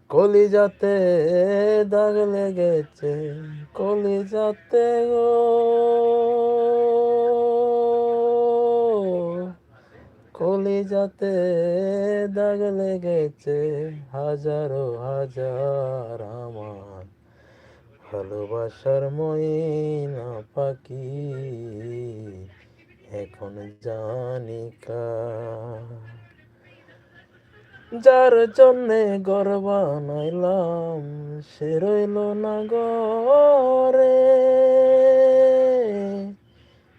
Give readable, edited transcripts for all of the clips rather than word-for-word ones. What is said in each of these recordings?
কলিজাতে দাগ লেগেছে, কলিজাতে গো, কলিজাতে দাগ লেগেছে, হাজারো হাজার আমার ভালোবাসার ময়না পাখি এখন জানি কার। যার জন্যে ঘর বানাইলাম সে রইল না ঘরে,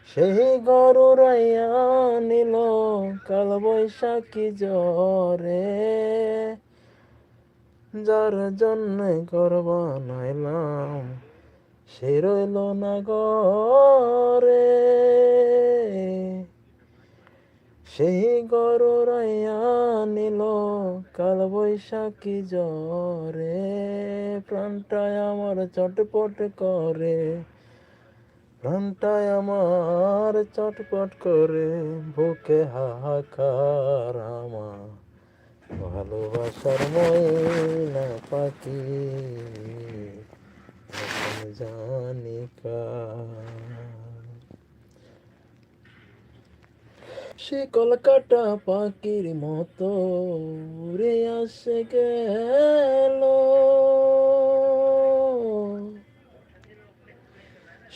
সেই ঘর উড়াইয়া নিল কাল বৈশাখী ঝড়ে। যার জন্যে ঘর বানাইলাম সে রইল না ঘরে, সেই ঘর উড়াইয়া নিল কাল বৈশাখী ঝড়ে। প্রাণটায় আমার চটপট করে, প্রাণটায় আমার চটপট করে, বুকে হাহাকার আমার ভালোবাসার ময়না পাখি এখন জানি কার। সে কলকাতা পাখির মতো উড়ে আসে গেল,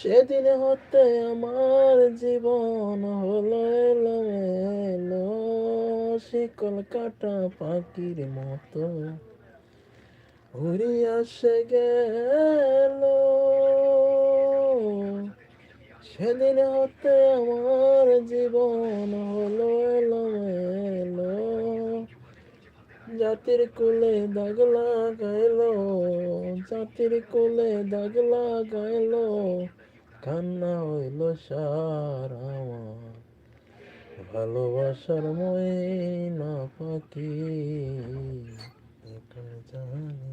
সেদিন হতে আমার জীবন হলো এলোমেলো। সে কলকাতা পাখির মতো উড়ে আসে গেল, সেদিন হতে আমার জীবন হলো এলোমেলো। জাতির কুলে দাগ লাগাইলো, জাতির কুলে দাগ লাগাইলো, কান্না হইল সার আমার ভালোবাসার ময়না পাখি এখন জানি